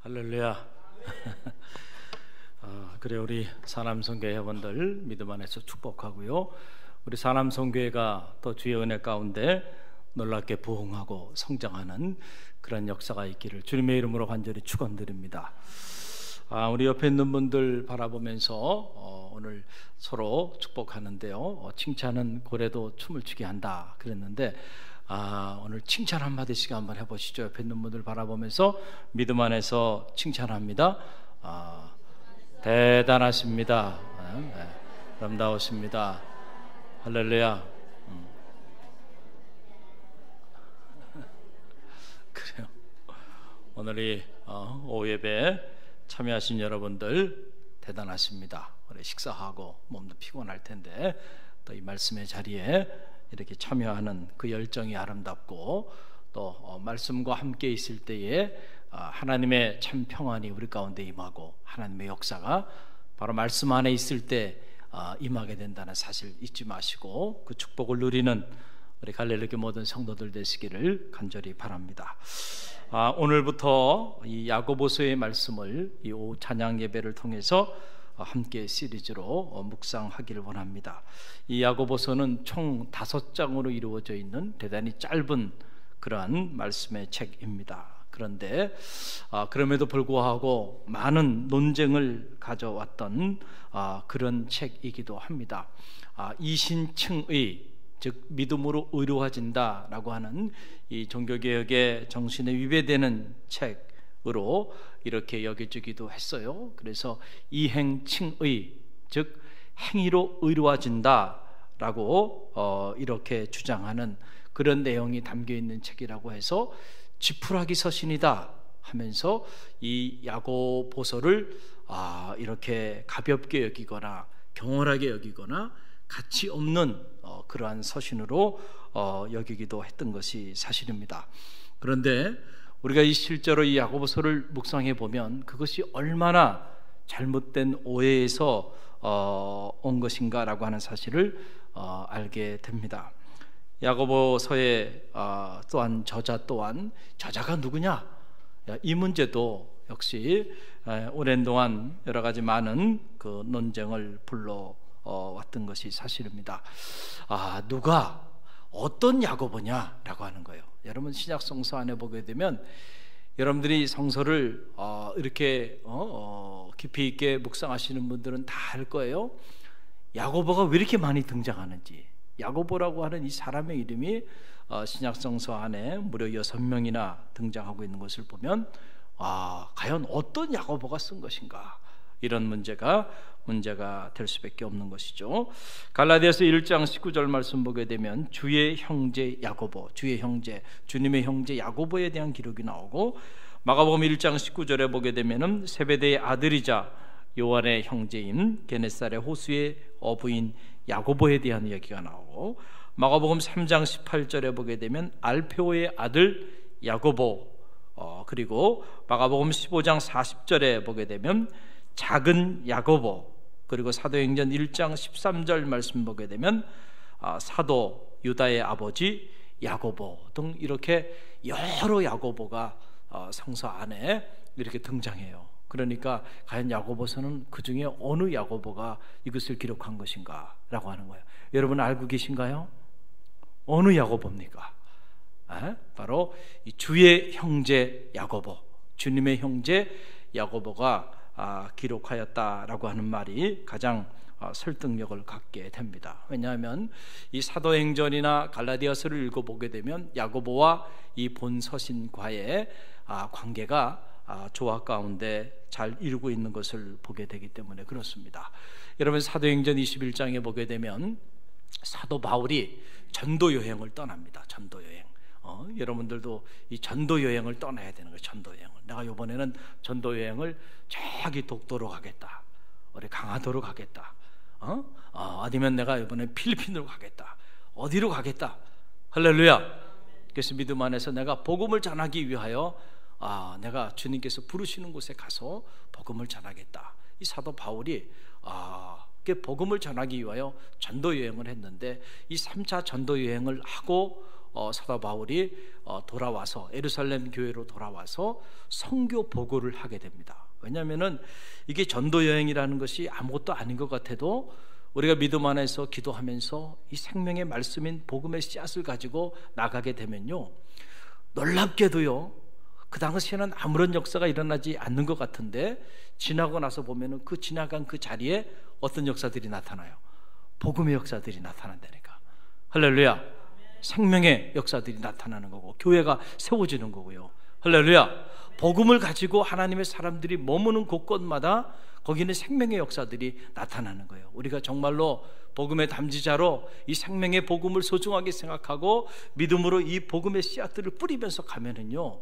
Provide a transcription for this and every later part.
할렐루야. 그래, 우리 사남성교회 회원들 믿음 안에서 축복하고요. 우리 사남성교회가 또 주의 은혜 가운데 놀랍게 부흥하고 성장하는 그런 역사가 있기를 주님의 이름으로 간절히 축원드립니다. 우리 옆에 있는 분들 바라보면서 오늘 서로 축복하는데요. 칭찬은 고래도 춤을 추게 한다 그랬는데 오늘 칭찬 한마디씩 한번 해보시죠. 옆에 있는 분들 바라보면서 믿음 안에서 칭찬합니다. 대단하십니다. 네, 아름다우십니다. 할렐루야. 그래요. 오늘 이 오후 예배 참여하신 여러분들 대단하십니다. 우리 식사하고 몸도 피곤할 텐데 또 이 말씀의 자리에 이렇게 참여하는 그 열정이 아름답고 또 말씀과 함께 있을 때에 하나님의 참 평안이 우리 가운데 임하고 하나님의 역사가 바로 말씀 안에 있을 때 임하게 된다는 사실 잊지 마시고 그 축복을 누리는 우리 갈릴리교회 모든 성도들 되시기를 간절히 바랍니다. 오늘부터 이 야고보서의 말씀을 이 오후 찬양 예배를 통해서 함께 시리즈로 묵상하기를 원합니다. 이 야고보서는 총 5장으로 이루어져 있는 대단히 짧은 그러한 말씀의 책입니다. 그런데 그럼에도 불구하고 많은 논쟁을 가져왔던 그런 책이기도 합니다. 이신칭의, 즉 믿음으로 의로워진다라고 하는 이 종교개혁의 정신에 위배되는 책으로 이렇게 여겨지기도 했어요. 그래서 이행칭의, 즉 행위로 의로워진다라고 이렇게 주장하는 그런 내용이 담겨있는 책이라고 해서 지푸라기 서신이다 하면서 이 야고보서를 이렇게 가볍게 여기거나 경홀하게 여기거나 가치 없는 그러한 서신으로 여기기도 했던 것이 사실입니다. 그런데 우리가 실제로 이 야고보서를 묵상해 보면 그것이 얼마나 잘못된 오해에서 온 것인가라고 하는 사실을 알게 됩니다. 야고보서의 또한 저자가 누구냐? 이 문제도 역시 오랜 동안 여러 가지 많은 그 논쟁을 불러왔던 것이 사실입니다. 누가 어떤 야고보냐라고 하는 거예요. 여러분 신약 성서 안에 보게 되면 여러분들이 성서를 이렇게 깊이 있게 묵상하시는 분들은 다 알 거예요. 야고보가 왜 이렇게 많이 등장하는지. 야고보라고 하는 이 사람의 이름이 신약 성서 안에 무려 6명이나 등장하고 있는 것을 보면 과연 어떤 야고보가 쓴 것인가, 이런 문제가 될 수밖에 없는 것이죠. 갈라디아서 1장 19절 말씀 보게 되면 주의 형제 야고보, 주의 형제, 주님의 형제 야고보에 대한 기록이 나오고, 마가복음 1장 19절에 보게 되면은 세베대의 아들이자 요한의 형제인 게네사렛 호수의 어부인 야고보에 대한 얘기가 나오고, 마가복음 3장 18절에 보게 되면 알페오의 아들 야고보, 그리고 마가복음 15장 40절에 보게 되면 작은 야고보, 그리고 사도행전 1장 13절 말씀 보게 되면 사도 유다의 아버지 야고보 등 이렇게 여러 야고보가 성서 안에 이렇게 등장해요. 그러니까 과연 야고보서는 그 중에 어느 야고보가 이것을 기록한 것인가 라고 하는 거예요. 여러분 알고 계신가요? 어느 야고보입니까? 바로 이 주의 형제 야고보, 주님의 형제 야고보가 기록하였다라고 하는 말이 가장 설득력을 갖게 됩니다. 왜냐하면 이 사도행전이나 갈라디아서를 읽어보게 되면 야고보와 이 본 서신과의 관계가 조화 가운데 잘 이루고 있는 것을 보게 되기 때문에 그렇습니다. 여러분 사도행전 21장에 보게 되면 사도 바울이 전도 여행을 떠납니다. 전도 여행. 여러분들도 이 전도 여행을 떠나야 되는 거예요. 전도 여행을. 내가 이번에는 전도 여행을 저기 독도로 가겠다, 우리 강화도로 가겠다, 아니면 내가 이번에 필리핀으로 가겠다, 어디로 가겠다. 할렐루야. 그래서 믿음 안에서 내가 복음을 전하기 위하여 내가 주님께서 부르시는 곳에 가서 복음을 전하겠다. 이 사도 바울이 복음을 전하기 위하여 전도 여행을 했는데 이 3차 전도 여행을 하고 사도 바울이 돌아와서 예루살렘 교회로 돌아와서 선교 보고를 하게 됩니다. 왜냐하면은 이게 전도 여행이라는 것이 아무것도 아닌 것 같아도 우리가 믿음 안에서 기도하면서 이 생명의 말씀인 복음의 씨앗을 가지고 나가게 되면요, 놀랍게도요, 그 당시에는 아무런 역사가 일어나지 않는 것 같은데 지나고 나서 보면은 그 지나간 그 자리에 어떤 역사들이 나타나요? 복음의 역사들이 나타난다니까. 할렐루야. 생명의 역사들이 나타나는 거고 교회가 세워지는 거고요. 할렐루야. 복음을 가지고 하나님의 사람들이 머무는 곳곳마다 거기는 생명의 역사들이 나타나는 거예요. 우리가 정말로 복음의 담지자로 이 생명의 복음을 소중하게 생각하고 믿음으로 이 복음의 씨앗들을 뿌리면서 가면은요,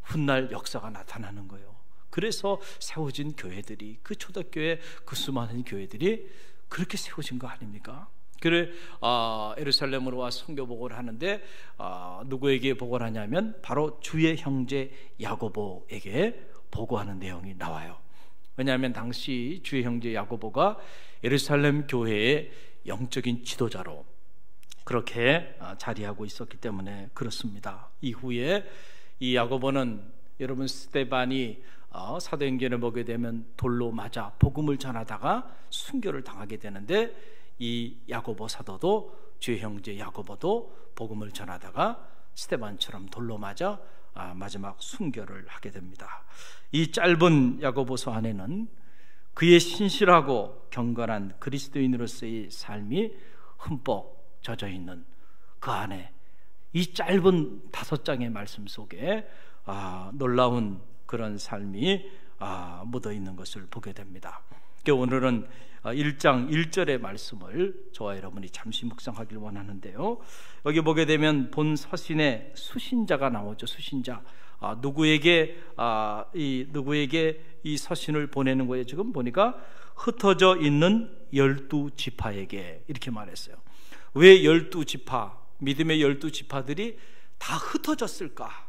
훗날 역사가 나타나는 거예요. 그래서 세워진 교회들이, 그 초대교회 그 수많은 교회들이 그렇게 세워진 거 아닙니까? 그래 예루살렘으로 와 선교 보고를 하는데 누구에게 보고를 하냐면 바로 주의 형제 야고보에게 보고하는 내용이 나와요. 왜냐하면 당시 주의 형제 야고보가 예루살렘 교회의 영적인 지도자로 그렇게 자리하고 있었기 때문에 그렇습니다. 이후에 이 야고보는, 여러분, 스데반이 사도행전을 보게 되면 돌로 맞아 복음을 전하다가 순교를 당하게 되는데, 이 야고보 사도도, 주의 형제 야고보도 복음을 전하다가 스데반처럼 돌로 맞아 마지막 순교를 하게 됩니다. 이 짧은 야고보서 안에는 그의 신실하고 경건한 그리스도인으로서의 삶이 흠뻑 젖어 있는, 그 안에 이 짧은 5장의 말씀 속에 놀라운 그런 삶이 묻어 있는 것을 보게 됩니다. 오늘은 1장 1절의 말씀을 저와 여러분이 잠시 묵상하길 원하는데요, 여기 보게 되면 본 서신에 수신자가 나오죠. 수신자. 누구에게 이 서신을 보내는 거예요? 지금 보니까 흩어져 있는 12지파에게 이렇게 말했어요. 왜 12지파, 믿음의 12지파들이 다 흩어졌을까?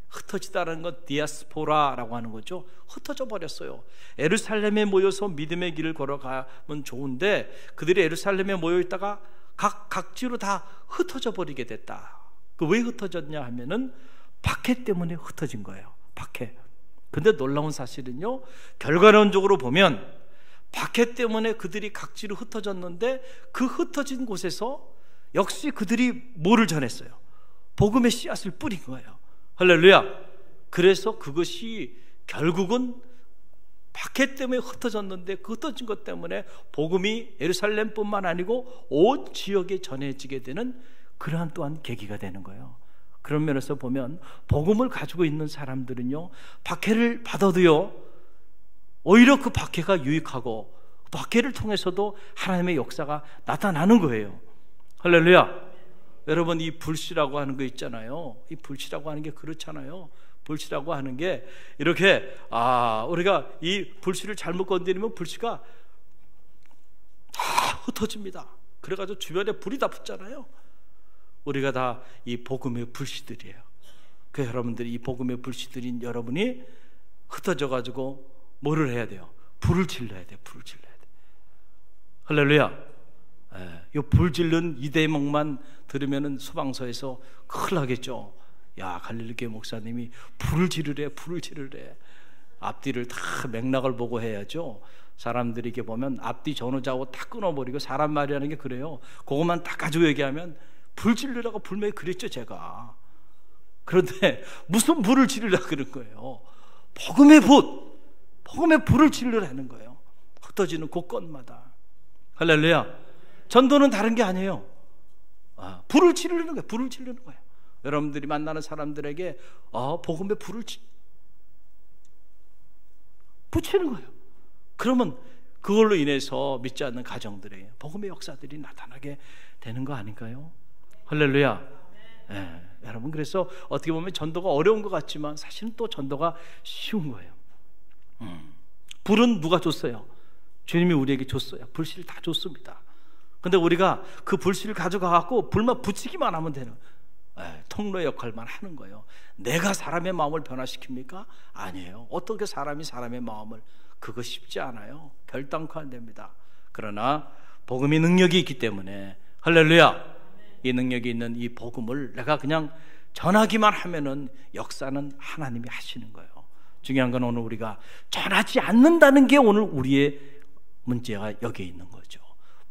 흩어지다는 건 디아스포라라고 하는 거죠. 흩어져 버렸어요. 예루살렘에 모여서 믿음의 길을 걸어가면 좋은데 그들이 예루살렘에 모여 있다가 각지로 다 흩어져 버리게 됐다. 왜 흩어졌냐 하면은 박해 때문에 흩어진 거예요. 박해. 근데 놀라운 사실은요, 결과론적으로 보면 박해 때문에 그들이 각지로 흩어졌는데 그 흩어진 곳에서 역시 그들이 뭐를 전했어요? 복음의 씨앗을 뿌린 거예요. 할렐루야. 그래서 그것이 결국은 박해 때문에 흩어졌는데 그 흩어진 것 때문에 복음이 예루살렘뿐만 아니고 온 지역에 전해지게 되는 그러한 또한 계기가 되는 거예요. 그런 면에서 보면 복음을 가지고 있는 사람들은요, 박해를 받아도요, 오히려 그 박해가 유익하고 박해를 통해서도 하나님의 역사가 나타나는 거예요. 할렐루야. 여러분, 이 불씨라고 하는 거 있잖아요. 이 불씨라고 하는 게 그렇잖아요. 불씨라고 하는 게 이렇게 우리가 이 불씨를 잘못 건드리면 불씨가 다 흩어집니다. 그래가지고 주변에 불이 다 붙잖아요. 우리가 다 이 복음의 불씨들이에요. 그 여러분들이 이 복음의 불씨들인 여러분이 흩어져가지고 뭐를 해야 돼요? 불을 질러야 돼요. 불을 질러야 돼요. 할렐루야. 이 불 질른 이 대목만 들으면은 소방서에서 큰일 나겠죠. 야, 갈릴리교회 목사님이 불을 지르래, 불을 지르래. 앞뒤를 다 맥락을 보고 해야죠. 사람들이 이렇게 보면 앞뒤 전후좌우 다 끊어버리고, 사람 말이라는 게 그래요. 그것만 딱 가지고 얘기하면 불 지르라고 불명히 그랬죠, 제가. 그런데 무슨 불을 지르라 그런 거예요? 복음의 불을 지르라는 거예요. 흩어지는 곳곳마다. 할렐루야. 전도는 다른 게 아니에요. 불을 지르는 거예요. 불을 지르는 거예요. 여러분들이 만나는 사람들에게 복음의 불을 붙이는 거예요. 그러면 그걸로 인해서 믿지 않는 가정들에게 복음의 역사들이 나타나게 되는 거 아닌가요? 할렐루야. 여러분, 그래서 어떻게 보면 전도가 어려운 것 같지만 사실은 또 전도가 쉬운 거예요. 불은 누가 줬어요? 주님이 우리에게 줬어요. 불씨를 다 줬습니다. 근데 우리가 그 불씨를 가져가갖고 불만 붙이기만 하면 되는, 통로 역할만 하는 거예요. 내가 사람의 마음을 변화시킵니까? 아니에요. 어떻게 사람이 사람의 마음을, 그거 쉽지 않아요. 결단코 안 됩니다. 그러나 복음의 능력이 있기 때문에, 할렐루야, 이 능력이 있는 이 복음을 내가 그냥 전하기만 하면은 역사는 하나님이 하시는 거예요. 중요한 건 오늘 우리가 전하지 않는다는 게 오늘 우리의 문제가 여기에 있는 거죠.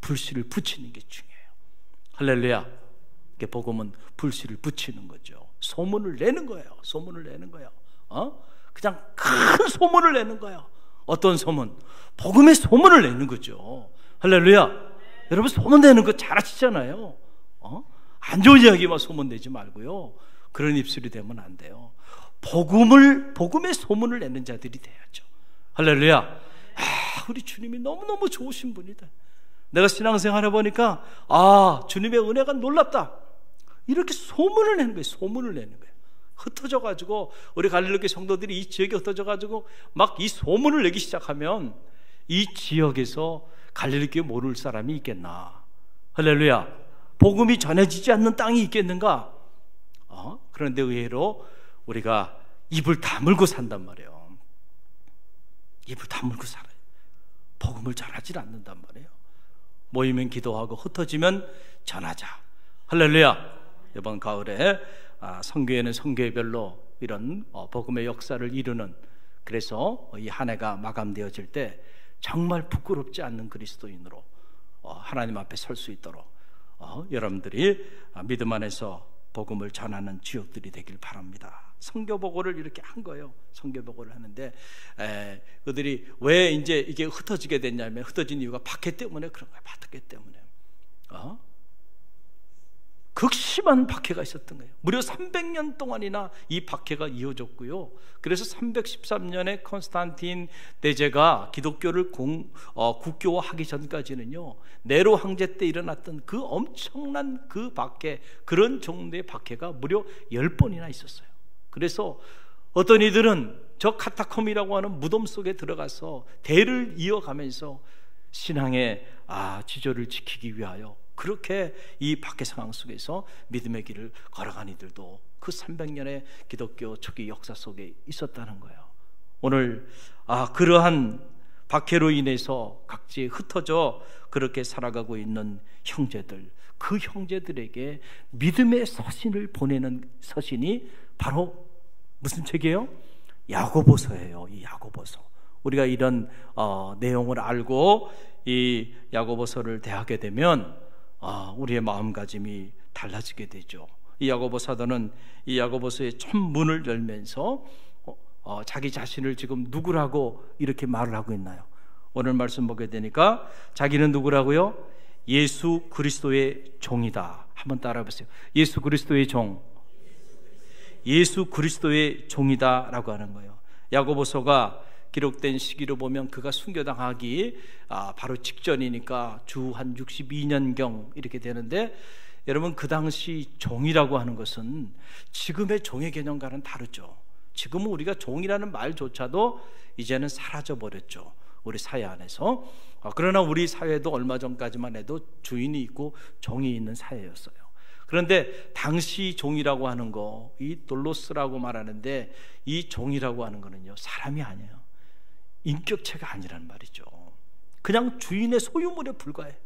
불씨를 붙이는 게 중요해요. 할렐루야. 복음은 불씨를 붙이는 거죠. 소문을 내는 거예요. 소문을 내는 거예요. 그냥 큰 소문을 내는 거예요. 어떤 소문? 복음의 소문을 내는 거죠. 할렐루야. 여러분 소문 내는 거 잘하시잖아요. 안 좋은 이야기만 소문 내지 말고요. 그런 입술이 되면 안 돼요. 복음의 소문을 내는 자들이 돼야죠. 할렐루야. 우리 주님이 너무너무 좋으신 분이다. 내가 신앙생활 해보니까 주님의 은혜가 놀랍다. 이렇게 소문을 내는 거예요. 소문을 내는 거예요. 흩어져가지고 우리 갈릴리교회 성도들이 이 지역에 흩어져가지고 막 이 소문을 내기 시작하면 이 지역에서 갈릴리교회 모를 사람이 있겠나. 할렐루야. 복음이 전해지지 않는 땅이 있겠는가. 그런데 의외로 우리가 입을 다물고 산단 말이에요. 입을 다물고 살아요. 복음을 전하지 않는단 말이에요. 모이면 기도하고 흩어지면 전하자. 할렐루야. 이번 가을에 성교회는 성교회별로 이런 복음의 역사를 이루는, 그래서 이 한 해가 마감되어질 때 정말 부끄럽지 않는 그리스도인으로 하나님 앞에 설 수 있도록 여러분들이 믿음 안에서 복음을 전하는 지역들이 되길 바랍니다. 선교보고를 이렇게 한 거예요. 선교보고를 하는데 그들이 왜 이제 이게 흩어지게 됐냐면, 흩어진 이유가 박해 때문에 그런 거예요. 박해 때문에 극심한 박해가 있었던 거예요. 무려 300년 동안이나 이 박해가 이어졌고요. 그래서 313년에 콘스탄틴 대제가 기독교를 국교화하기 전까지는요, 네로 황제 때 일어났던 그 엄청난 그 박해, 그런 정도의 박해가 무려 10번이나 있었어요. 그래서 어떤 이들은 저 카타콤이라고 하는 무덤 속에 들어가서 대를 이어가면서 신앙의 지조를 지키기 위하여 그렇게 이 박해 상황 속에서 믿음의 길을 걸어간 이들도 그 300년의 기독교 초기 역사 속에 있었다는 거예요. 오늘 그러한 박해로 인해서 각지에 흩어져 그렇게 살아가고 있는 형제들, 그 형제들에게 믿음의 서신을 보내는 서신이 바로 무슨 책이에요? 야고보서예요. 이 야고보서. 우리가 이런 내용을 알고 이 야고보서를 대하게 되면 우리의 마음가짐이 달라지게 되죠. 이 야고보 사도는 이 야고보서의 첫 문을 열면서 자기 자신을 지금 누구라고 이렇게 말을 하고 있나요? 오늘 말씀 보게 되니까 자기는 누구라고요? 예수 그리스도의 종이다. 한번 따라 보세요. 예수 그리스도의 종. 예수 그리스도의 종이다 라고 하는 거예요. 야고보서가 기록된 시기로 보면 그가 순교당하기 바로 직전이니까 주 한 62년경 이렇게 되는데, 여러분 그 당시 종이라고 하는 것은 지금의 종의 개념과는 다르죠. 지금은 우리가 종이라는 말조차도 이제는 사라져버렸죠, 우리 사회 안에서. 그러나 우리 사회도 얼마 전까지만 해도 주인이 있고 종이 있는 사회였어요. 그런데 당시 종이라고 하는 거, 이 돌로스라고 말하는데 이 종이라고 하는 거는요, 사람이 아니에요. 인격체가 아니란 말이죠. 그냥 주인의 소유물에 불과해.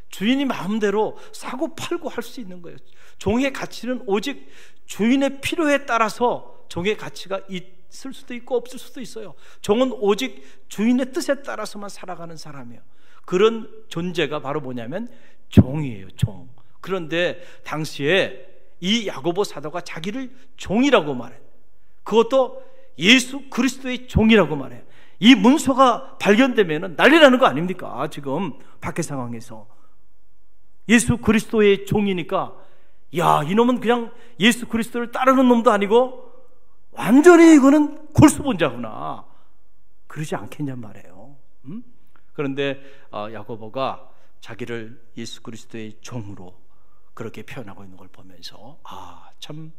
주인이 마음대로 사고 팔고 할 수 있는 거예요. 종의 가치는 오직 주인의 필요에 따라서 종의 가치가 있을 수도 있고 없을 수도 있어요. 종은 오직 주인의 뜻에 따라서만 살아가는 사람이에요. 그런 존재가 바로 뭐냐면 종이에요. 종. 그런데 당시에 이 야고보 사도가 자기를 종이라고 말해. 그것도 예수 그리스도의 종이라고 말해. 이 문서가 발견되면 난리 나는 거 아닙니까? 지금 박해 상황에서 예수 그리스도의 종이니까, 이놈은 그냥 예수 그리스도를 따르는 놈도 아니고 완전히 이거는 골수본자구나, 그러지 않겠냔 말이에요. 그런데 야고보가 자기를 예수 그리스도의 종으로 그렇게 표현하고 있는 걸 보면서 참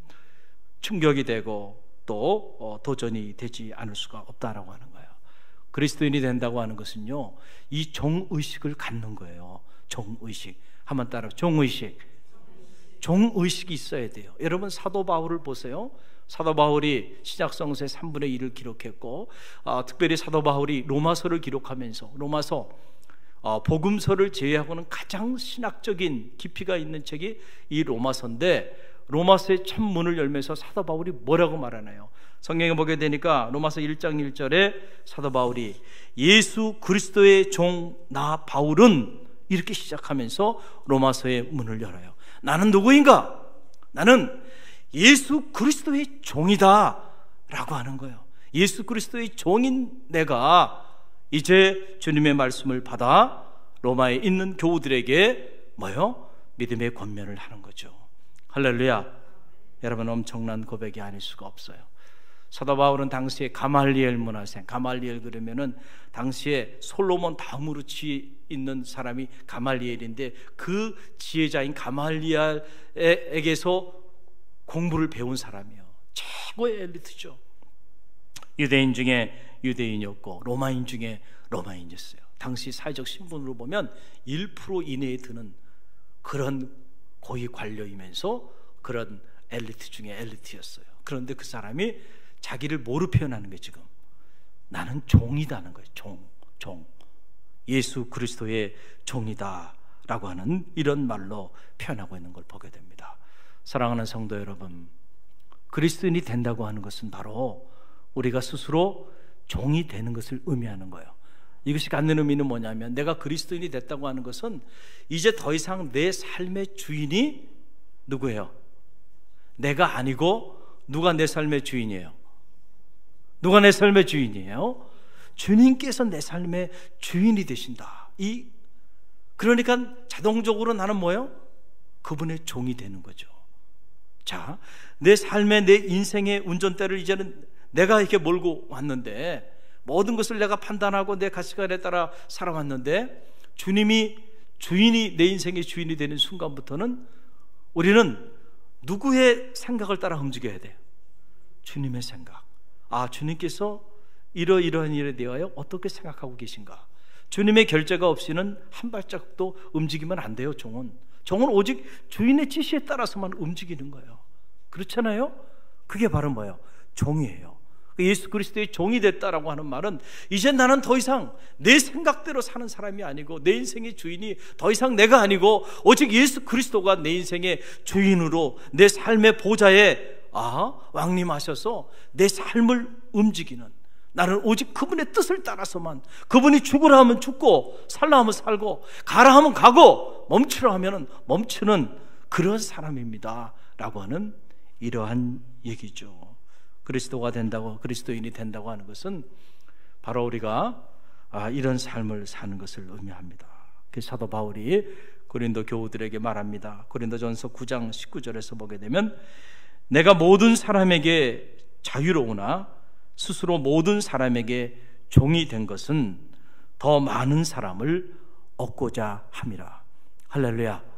충격이 되고 또 도전이 되지 않을 수가 없다라고 하는 거예요. 그리스도인이 된다고 하는 것은요, 이 종의식을 갖는 거예요. 종의식. 한번 따라. 종의식. 종의식이 있어야 돼요. 여러분 사도 바울을 보세요. 사도 바울이 신약성서의 3분의 1을 기록했고, 특별히 사도 바울이 로마서를 기록하면서 로마서 복음서를 제외하고는 가장 신학적인 깊이가 있는 책이 이 로마서인데, 로마서의 첫 문을 열면서 사도 바울이 뭐라고 말하나요? 성경에 보게 되니까 로마서 1장 1절에 사도 바울이 예수 그리스도의 종 나 바울은 이렇게 시작하면서 로마서의 문을 열어요. 나는 누구인가? 나는 예수 그리스도의 종이다 라고 하는 거예요. 예수 그리스도의 종인 내가 이제 주님의 말씀을 받아 로마에 있는 교우들에게 믿음의 권면을 하는 거죠. 할렐루야. 여러분, 엄청난 고백이 아닐 수가 없어요. 사도 바울은 당시에 가말리엘 문화생, 가말리엘 그러면은 당시에 솔로몬 다음으로 지혜 있는 사람이 가말리엘인데, 그 지혜자인 가말리엘에게서 공부를 배운 사람이에요. 최고의 엘리트죠. 유대인 중에 유대인이었고 로마인 중에 로마인이었어요. 당시 사회적 신분으로 보면 1% 이내에 드는 그런 고위 관료이면서 그런 엘리트 중에 엘리트였어요. 그런데 그 사람이 자기를 뭐로 표현하는 거예요? 지금 나는 종이다는 거예요. 종. 예수 그리스도의 종이다 라고 하는 이런 말로 표현하고 있는 걸 보게 됩니다. 사랑하는 성도 여러분, 그리스도인이 된다고 하는 것은 바로 우리가 스스로 종이 되는 것을 의미하는 거예요. 이것이 갖는 의미는 뭐냐면, 내가 그리스도인이 됐다고 하는 것은 이제 더 이상 내 삶의 주인이 누구예요? 내가 아니고 누가 내 삶의 주인이에요? 누가 내 삶의 주인이에요? 주님께서 내 삶의 주인이 되신다. 그러니까 자동적으로 나는 그분의 종이 되는 거죠. 자, 내 삶의, 내 인생의 운전대를 이제는 내가 이렇게 몰고 왔는데, 모든 것을 내가 판단하고 내 가치관에 따라 살아왔는데, 주님이 주인이, 내 인생의 주인이 되는 순간부터는 우리는 누구의 생각을 따라 움직여야 돼요? 주님의 생각. 주님께서 이러이러한 일에 대하여 어떻게 생각하고 계신가? 주님의 결재가 없이는 한 발짝도 움직이면 안 돼요. 종은 오직 주인의 지시에 따라서만 움직이는 거예요. 그렇잖아요? 그게 바로 종이에요. 예수 그리스도의 종이 됐다라고 하는 말은, 이제 나는 더 이상 내 생각대로 사는 사람이 아니고, 내 인생의 주인이 더 이상 내가 아니고 오직 예수 그리스도가 내 인생의 주인으로 내 삶의 보좌에 왕림하셔서 내 삶을 움직이는, 나는 오직 그분의 뜻을 따라서만, 그분이 죽으라 하면 죽고 살라 하면 살고 가라 하면 가고 멈추라 하면 멈추는 그런 사람입니다 라고 하는 이러한 얘기죠. 그리스도가 된다고, 그리스도인이 된다고 하는 것은 바로 우리가 이런 삶을 사는 것을 의미합니다. 그 사도 바울이 고린도 교우들에게 말합니다. 고린도전서 9장 19절에서 보게 되면, 내가 모든 사람에게 자유로우나 스스로 모든 사람에게 종이 된 것은 더 많은 사람을 얻고자 함이라. 할렐루야.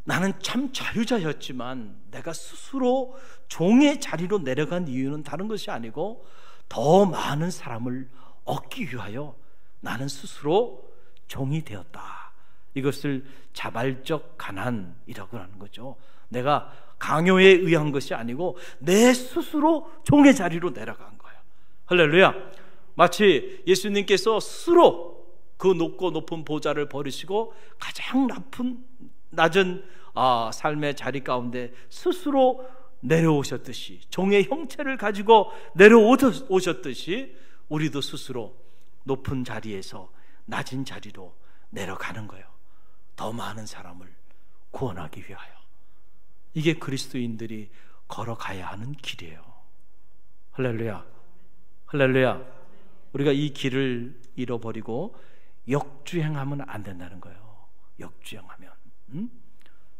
나는 참 자유자였지만 내가 스스로 종의 자리로 내려간 이유는 다른 것이 아니고, 더 많은 사람을 얻기 위하여 나는 스스로 종이 되었다. 이것을 자발적 가난이라고 하는 거죠. 내가 강요에 의한 것이 아니고 내 스스로 종의 자리로 내려간 거예요. 할렐루야. 마치 예수님께서 스스로 그 높고 높은 보좌를 버리시고 가장 낮은 삶의 자리 가운데 스스로 내려오셨듯이, 종의 형체를 가지고 내려오셨듯이 우리도 스스로 높은 자리에서 낮은 자리로 내려가는 거예요. 더 많은 사람을 구원하기 위하여. 이게 그리스도인들이 걸어가야 하는 길이에요. 할렐루야. 할렐루야. 우리가 이 길을 잃어버리고 역주행하면 안 된다는 거예요. 역주행하면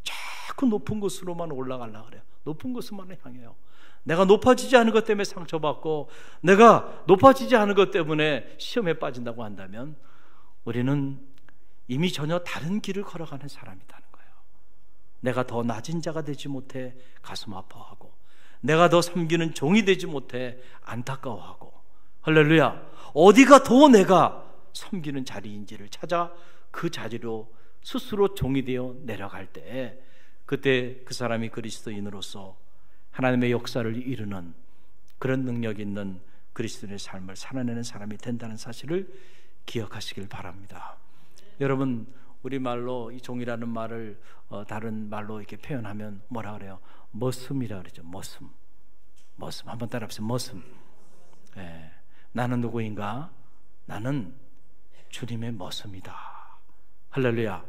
자꾸 높은 곳으로만 올라가려고 그래요. 높은 곳으로만 향해요. 내가 높아지지 않은 것 때문에 상처받고, 내가 높아지지 않은 것 때문에 시험에 빠진다고 한다면 우리는 이미 전혀 다른 길을 걸어가는 사람이라는 거예요. 내가 더 낮은 자가 되지 못해 가슴 아파하고, 내가 더 섬기는 종이 되지 못해 안타까워하고, 할렐루야. 어디가 더 내가 섬기는 자리인지를 찾아 그 자리로 스스로 종이 되어 내려갈 때, 그때 그 사람이 그리스도인으로서 하나님의 역사를 이루는 그런 능력 있는 그리스도인의 삶을 살아내는 사람이 된다는 사실을 기억하시길 바랍니다. 여러분, 우리말로 이 종이라는 말을 다른 말로 이렇게 표현하면 뭐라 그래요? 머슴이라 그러죠. 머슴. 한번 따라해보세요. 머슴. 예. 나는 누구인가? 나는 주님의 머슴이다. 할렐루야.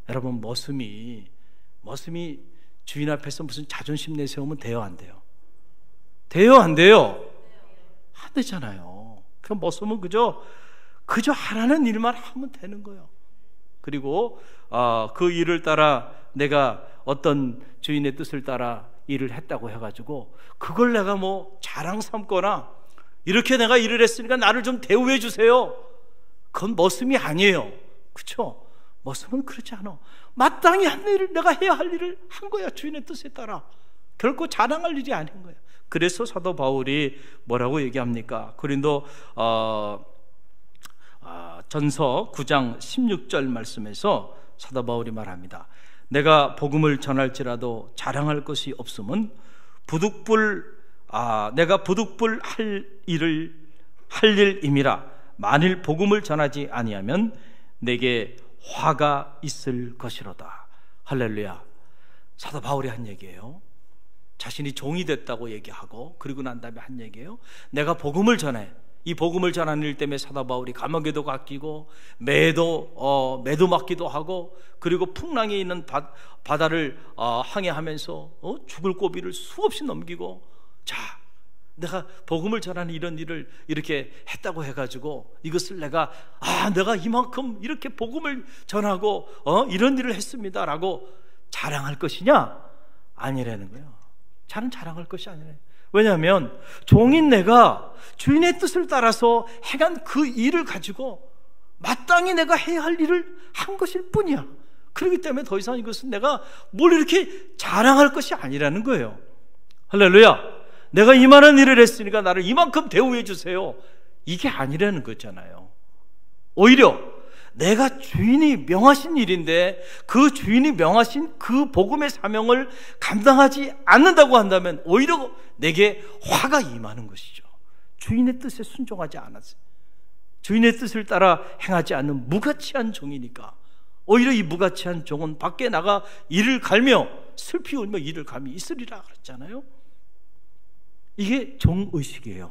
여러분, 머슴이 주인 앞에서 무슨 자존심 내세우면 돼요, 안 돼요? 돼요, 안 돼요? 안 되잖아요. 그 머슴은 그저 하라는 일만 하면 되는 거예요. 그리고 그 일을 따라 내가 어떤 주인의 뜻을 따라 일을 했다고 해가지고 그걸 내가 뭐 자랑 삼거나 이렇게 내가 일을 했으니까 나를 좀 대우해 주세요, 그건 머슴이 아니에요. 그렇죠? 머슴은 그렇지 않아. 마땅히 한 일을, 내가 해야 할 일을 한 거야. 주인의 뜻에 따라. 결코 자랑할 일이 아닌 거야. 그래서 사도 바울이 뭐라고 얘기합니까? 고린도 전서 9장 16절 말씀에서 사도 바울이 말합니다. 내가 복음을 전할지라도 자랑할 것이 없음은 내가 부득불 할 일임이라. 만일 복음을 전하지 아니하면 내게 화가 있을 것이로다. 할렐루야. 사도 바울이 한 얘기예요. 자신이 종이 됐다고 얘기하고, 그리고 난 다음에 한 얘기예요. 내가 복음을 전해. 이 복음을 전하는 일 때문에 사도 바울이 감옥에도 갇히고 매도 맞기도 하고, 그리고 풍랑에 있는 바다를 항해하면서 죽을 고비를 수없이 넘기고, 자, 내가 복음을 전하는 이런 일을 이렇게 했다고 해가지고 이것을 내가 이만큼 이렇게 복음을 전하고 이런 일을 했습니다라고 자랑할 것이냐? 아니라는 거예요. 저는 자랑할 것이 아니래요. 왜냐하면 종인 내가 주인의 뜻을 따라서 행한 그 일을 가지고 마땅히 내가 해야 할 일을 한 것일 뿐이야. 그렇기 때문에 더 이상 이것은 내가 뭘 이렇게 자랑할 것이 아니라는 거예요. 할렐루야. 내가 이만한 일을 했으니까 나를 이만큼 대우해 주세요, 이게 아니라는 거잖아요. 오히려 내가 주인이 명하신 일인데 그 주인이 명하신 그 복음의 사명을 감당하지 않는다고 한다면 오히려 내게 화가 임하는 것이죠. 주인의 뜻에 순종하지 않았어요. 주인의 뜻을 따라 행하지 않는 무가치한 종이니까 오히려 이 무가치한 종은 밖에 나가 이를 갈며 슬피 울며 이를 감히 있으리라 그랬잖아요. 이게 종의식이에요.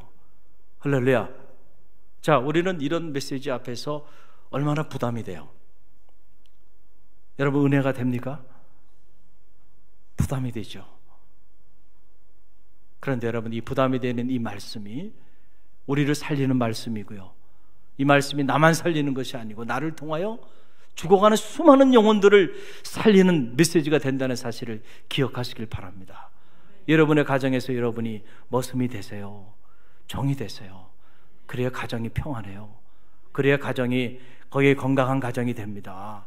할렐루야. 자, 우리는 이런 메시지 앞에서 얼마나 부담이 돼요? 여러분, 은혜가 됩니까? 부담이 되죠. 그런데 여러분, 이 부담이 되는 이 말씀이 우리를 살리는 말씀이고요, 이 말씀이 나만 살리는 것이 아니고 나를 통하여 죽어가는 수많은 영혼들을 살리는 메시지가 된다는 사실을 기억하시길 바랍니다. 여러분의 가정에서 여러분이 머슴이 되세요. 종이 되세요. 그래야 가정이 평안해요. 그래야 가정이 거기에 건강한 가정이 됩니다.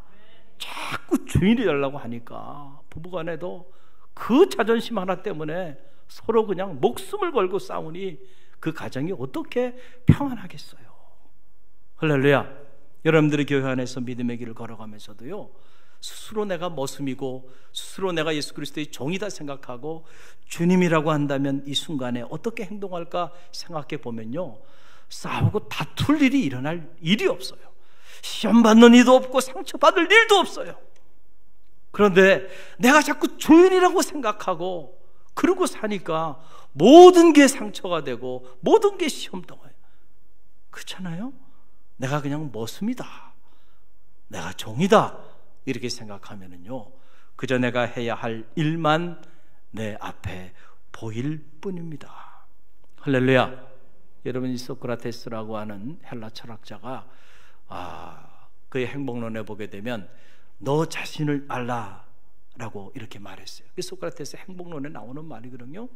자꾸 주인이 되려고 하니까 부부간에도 그 자존심 하나 때문에 서로 그냥 목숨을 걸고 싸우니 그 가정이 어떻게 평안하겠어요? 할렐루야. 여러분들이 교회 안에서 믿음의 길을 걸어가면서도요, 스스로 내가 머슴이고 스스로 내가 예수 그리스도의 종이다 생각하고 주님이라고 한다면 이 순간에 어떻게 행동할까 생각해 보면요, 싸우고 다툴 일이 일어날 일이 없어요. 시험 받는 일도 없고 상처받을 일도 없어요. 그런데 내가 자꾸 주인이라고 생각하고 그러고 사니까 모든 게 상처가 되고 모든 게 시험당해요. 그렇잖아요? 내가 그냥 머슴이다, 내가 종이다 이렇게 생각하면은요, 그저 내가 해야 할 일만 내 앞에 보일 뿐입니다. 할렐루야. 여러분, 이 소크라테스라고 하는 헬라 철학자가 그의 행복론에 보게 되면 너 자신을 알라라고 이렇게 말했어요. 소크라테스 행복론에 나오는 말이거든요.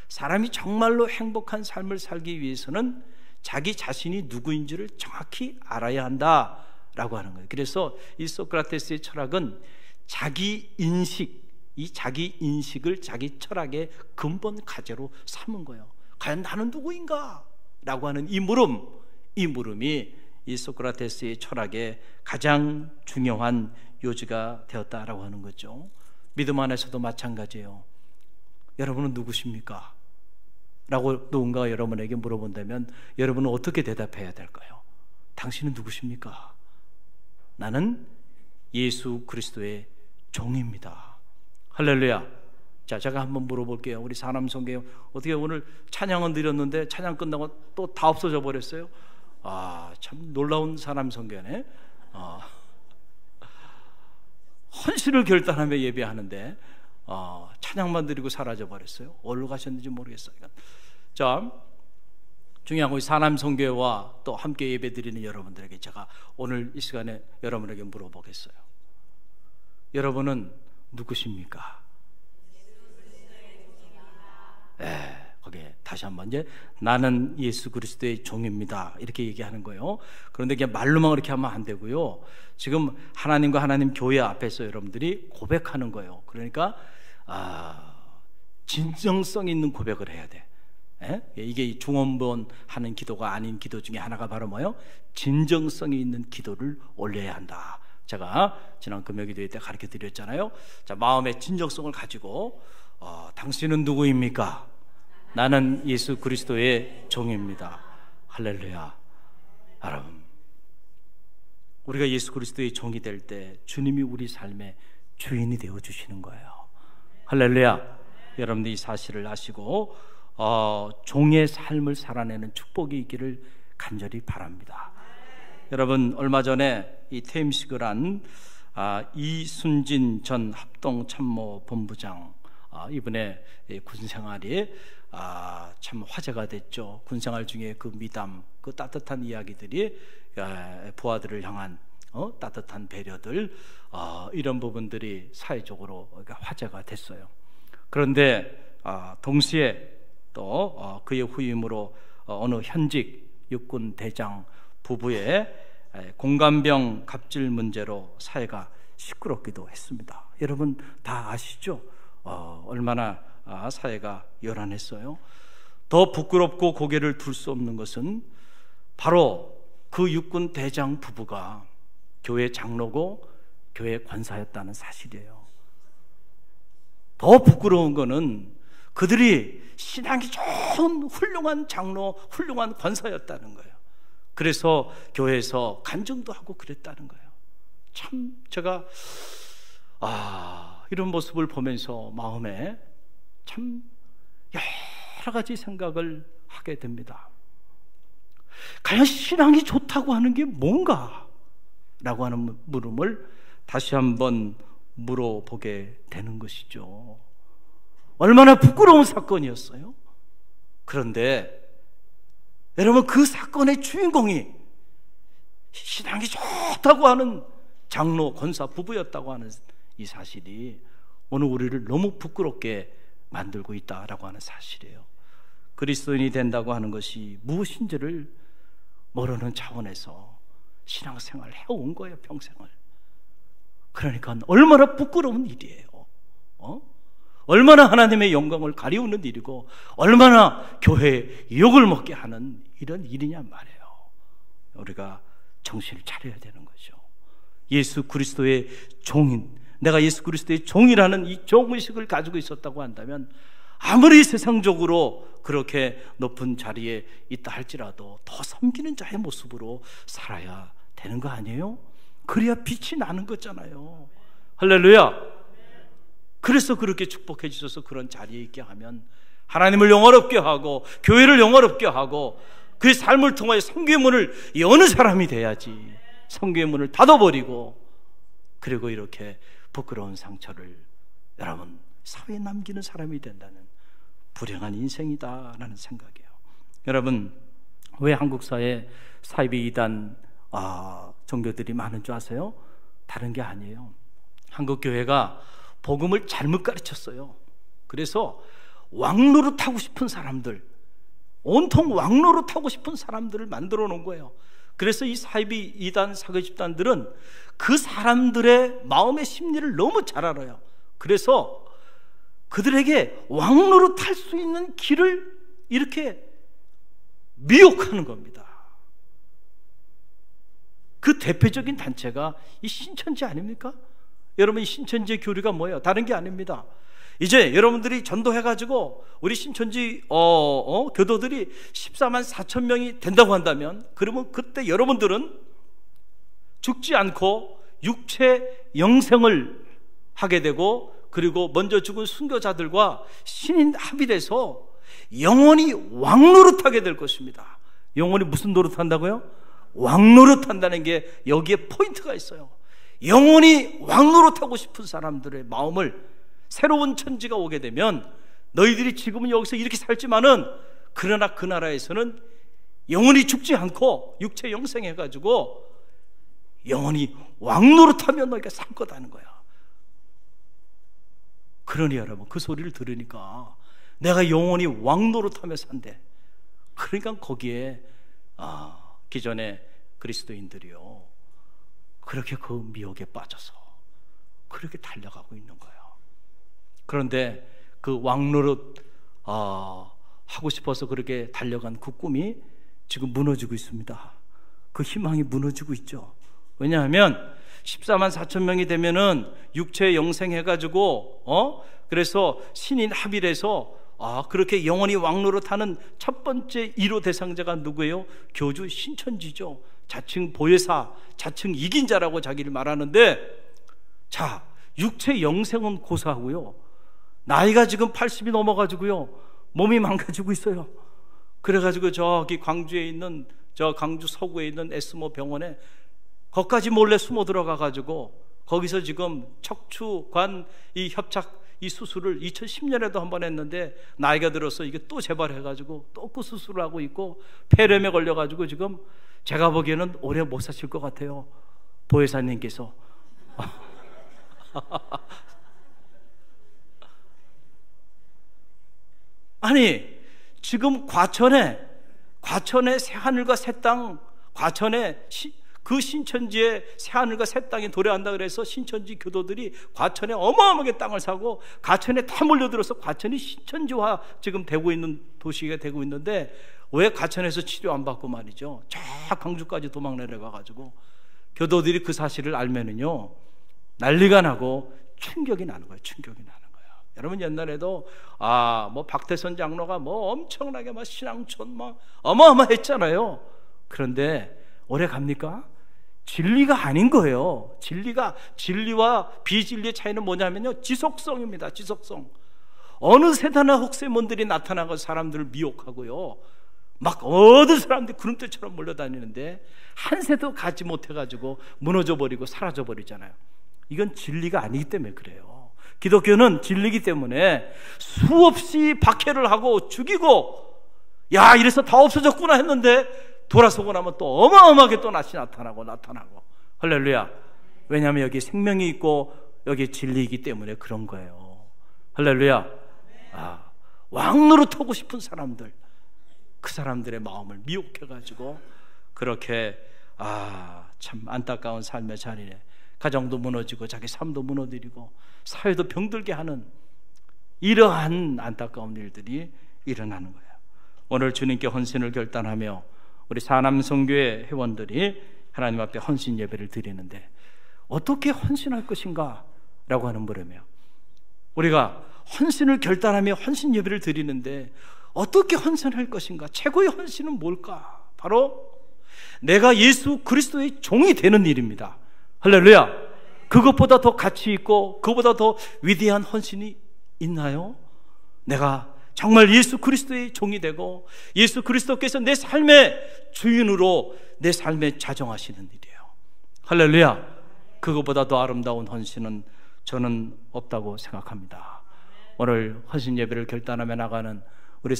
사람이 정말로 행복한 삶을 살기 위해서는 자기 자신이 누구인지를 정확히 알아야 한다라고 하는 거예요. 그래서 이 소크라테스의 철학은 자기 인식, 이 자기 인식을 자기 철학의 근본 과제로 삼은 거예요. 과연 나는 누구인가? 라고 하는 이 물음이 이 소크라테스의 철학의 가장 중요한 요지가 되었다라고 하는 거죠. 믿음 안에서도 마찬가지예요. 여러분은 누구십니까? 라고 누군가 여러분에게 물어본다면 여러분은 어떻게 대답해야 될까요? 당신은 누구십니까? 나는 예수 그리스도의 종입니다. 할렐루야. 자, 제가 한번 물어볼게요. 우리 사남성교 어떻게 오늘 찬양은 드렸는데 찬양 끝나고 또 다 없어져 버렸어요? 참 놀라운 사남성교네. 헌신을 결단하며 예배하는데 찬양만 드리고 사라져 버렸어요. 어디로 가셨는지 모르겠어요. 자, 중요한 우리 사남성교와 또 함께 예배드리는 여러분들에게 제가 오늘 이 시간에 여러분에게 물어보겠어요. 여러분은 누구십니까? 거기에 다시 한번 이제 나는 예수 그리스도의 종입니다 이렇게 얘기하는 거예요. 그런데 그냥 말로만 그렇게 하면 안 되고요. 지금 하나님과 하나님 교회 앞에서 여러분들이 고백하는 거예요. 그러니까 진정성 있는 고백을 해야 돼. 이게 중원본 하는 기도가 아닌 기도 중에 하나가 바로 뭐예요? 진정성이 있는 기도를 올려야 한다. 제가 지난 금요기도회 때 가르쳐 드렸잖아요. 자, 마음의 진정성을 가지고 당신은 누구입니까? 나는 예수 그리스도의 종입니다. 할렐루야. 여러분, 우리가 예수 그리스도의 종이 될 때 주님이 우리 삶의 주인이 되어 주시는 거예요. 할렐루야. 여러분들이 이 사실을 아시고 종의 삶을 살아내는 축복이 있기를 간절히 바랍니다. 여러분, 얼마 전에 이 퇴임식을 한 이순진 전 합동참모본부장, 이분의 군생활이 참 화제가 됐죠. 군생활 중에 그 미담, 그 따뜻한 이야기들이 부하들을 향한 따뜻한 배려들, 이런 부분들이 사회적으로 화제가 됐어요. 그런데 동시에 또 그의 후임으로 어느 현직 육군 대장 부부의 공감병 갑질 문제로 사회가 시끄럽기도 했습니다. 여러분 다 아시죠? 얼마나 사회가 요란했어요. 더 부끄럽고 고개를 들 수 없는 것은 바로 그 육군 대장 부부가 교회 장로고 교회 권사였다는 사실이에요. 더 부끄러운 거는 그들이 신앙이 좋은 훌륭한 장로, 훌륭한 권사였다는 거예요. 그래서 교회에서 간증도 하고 그랬다는 거예요. 참 제가 이런 모습을 보면서 마음에 참 여러 가지 생각을 하게 됩니다. 과연 신앙이 좋다고 하는 게 뭔가? 라고 하는 물음을 다시 한번 물어보게 되는 것이죠. 얼마나 부끄러운 사건이었어요. 그런데 여러분, 그 사건의 주인공이 신앙이 좋다고 하는 장로, 권사 부부였다고 하는 이 사실이 오늘 우리를 너무 부끄럽게 만들고 있다라고 하는 사실이에요. 그리스도인이 된다고 하는 것이 무엇인지를 모르는 차원에서 신앙생활을 해온 거예요, 평생을. 그러니까 얼마나 부끄러운 일이에요. 얼마나 하나님의 영광을 가리우는 일이고 얼마나 교회의 욕을 먹게 하는 이런 일이냐 말이에요. 우리가 정신을 차려야 되는 거죠. 예수 그리스도의 종인, 내가 예수 그리스도의 종이라는 이 종의식을 가지고 있었다고 한다면 아무리 세상적으로 그렇게 높은 자리에 있다 할지라도 더 섬기는 자의 모습으로 살아야 되는 거 아니에요? 그래야 빛이 나는 거잖아요. 할렐루야. 그래서 그렇게 축복해 주셔서 그런 자리에 있게 하면 하나님을 영화롭게 하고 교회를 영화롭게 하고 그 삶을 통하여 선교의 문을 여는 사람이 돼야지, 선교의 문을 닫아버리고 그리고 이렇게 부끄러운 상처를 여러분 사회에 남기는 사람이 된다는 불행한 인생이다라는 생각이에요. 여러분, 왜 한국 사회에 사이비 이단 종교들이 많은 줄 아세요? 다른 게 아니에요. 한국 교회가 복음을 잘못 가르쳤어요. 그래서 왕노릇하고 싶은 사람들, 온통 왕노릇하고 싶은 사람들을 만들어 놓은 거예요. 그래서 이 사이비 이단 사기 집단들은 그 사람들의 마음의 심리를 너무 잘 알아요. 그래서 그들에게 왕노릇할 수 있는 길을 이렇게 미혹하는 겁니다. 그 대표적인 단체가 이 신천지 아닙니까? 여러분, 이 신천지의 교리가 뭐예요? 다른 게 아닙니다. 이제 여러분들이 전도해가지고 우리 신천지 교도들이 14만 4천 명이 된다고 한다면, 그러면 그때 여러분들은 죽지 않고 육체 영생을 하게 되고, 그리고 먼저 죽은 순교자들과 신인 합일해서 영원히 왕노릇하게 될 것입니다. 영원히 무슨 노릇한다고요? 왕노릇한다는 게 여기에 포인트가 있어요. 영원히 왕노릇하고 싶은 사람들의 마음을, 새로운 천지가 오게 되면 너희들이 지금은 여기서 이렇게 살지만은 그러나 그 나라에서는 영원히 죽지 않고 육체 영생해가지고 영원히 왕노릇하며 너희가 살 거다는 거야. 그러니 여러분, 그 소리를 들으니까 내가 영원히 왕노릇하며 산대. 그러니까 거기에 기존의 그리스도인들이요, 그렇게 그 미혹에 빠져서 그렇게 달려가고 있는 거예요. 그런데 그 왕노릇 하고 싶어서 그렇게 달려간 그 꿈이 지금 무너지고 있습니다. 그 희망이 무너지고 있죠. 왜냐하면 14만 4천 명이 되면은 육체 영생해가지고 그래서 신인 합일해서 그렇게 영원히 왕노릇하는 첫 번째 1호 대상자가 누구예요? 교주 신천지죠. 자칭 보혜사, 자칭 이긴 자라고 자기를 말하는데, 자, 육체 영생은 고사하고요, 나이가 지금 80이 넘어가지고요, 몸이 망가지고 있어요. 그래가지고 저기 광주에 있는, 저 광주 서구에 있는 에스모 병원에 거기까지 몰래 숨어 들어가가지고 거기서 지금 척추관 이 협착 이 수술을 2010년에도 한번 했는데 나이가 들어서 이게 또 재발해가지고 또 그 수술을 하고 있고, 폐렴에 걸려가지고 지금 제가 보기에는 오래 못 사실 것 같아요. 보혜사님께서. 아니, 지금 과천에 새하늘과 새 땅, 과천에 그 신천지에 새하늘과 새 땅이 도래한다 그래서 신천지 교도들이 과천에 어마어마하게 땅을 사고 과천에 다 몰려들어서 과천이 신천지화 지금 되고 있는 도시가 되고 있는데, 왜 과천에서 치료 안 받고 말이죠, 저 광주까지 도망 내려가가지고 교도들이 그 사실을 알면은요 난리가 나고 충격이 나는 거예요. 충격이 나는 거예요. 여러분, 옛날에도 뭐 박태선 장로가 뭐 엄청나게 막 신앙촌 막 어마어마했잖아요. 그런데 오래 갑니까? 진리가 아닌 거예요. 진리와 비진리의 차이는 뭐냐면요, 지속성입니다. 지속성. 어느 세대나 혹세몬들이 나타나고 사람들을 미혹하고요, 막 모든 사람들이 구름대처럼 몰려다니는데 한 세도 가지 못해가지고 무너져 버리고 사라져 버리잖아요. 이건 진리가 아니기 때문에 그래요. 기독교는 진리이기 때문에 수없이 박해를 하고 죽이고, 야, 이래서 다 없어졌구나 했는데 돌아서고 나면 또 어마어마하게 또 다시 나타나고. 할렐루야. 왜냐하면 여기 생명이 있고 여기 진리이기 때문에 그런 거예요. 할렐루야. 왕노릇하고 싶은 사람들, 그 사람들의 마음을 미혹해가지고 그렇게 참 안타까운 삶의 자리에 가정도 무너지고 자기 삶도 무너뜨리고 사회도 병들게 하는 이러한 안타까운 일들이 일어나는 거예요. 오늘 주님께 헌신을 결단하며 우리 사남성교회 회원들이 하나님 앞에 헌신 예배를 드리는데 어떻게 헌신할 것인가 라고 하는 물음이에요. 우리가 헌신을 결단하며 헌신 예배를 드리는데 어떻게 헌신할 것인가? 최고의 헌신은 뭘까? 바로 내가 예수 그리스도의 종이 되는 일입니다. 할렐루야. 그것보다 더 가치 있고 그것보다 더 위대한 헌신이 있나요? 내가 정말 예수 그리스도의 종이 되고 예수 그리스도께서 내 삶의 주인으로 내 삶에 자정하시는 일이에요. 할렐루야. 그것보다 더 아름다운 헌신은 저는 없다고 생각합니다. 오늘 헌신 예배를 결단하며 나가는 우리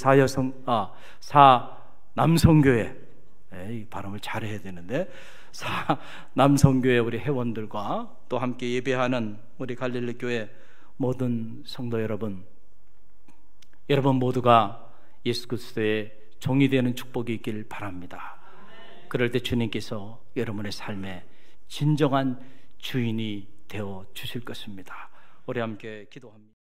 사남성교회, 이 발음을 잘해야 되는데 사남성교회 우리 회원들과 또 함께 예배하는 우리 갈릴리 교회 모든 성도 여러분 모두가 예수 그리스도의 종이 되는 축복이 있길 바랍니다. 그럴 때 주님께서 여러분의 삶에 진정한 주인이 되어 주실 것입니다. 우리 함께 기도합니다.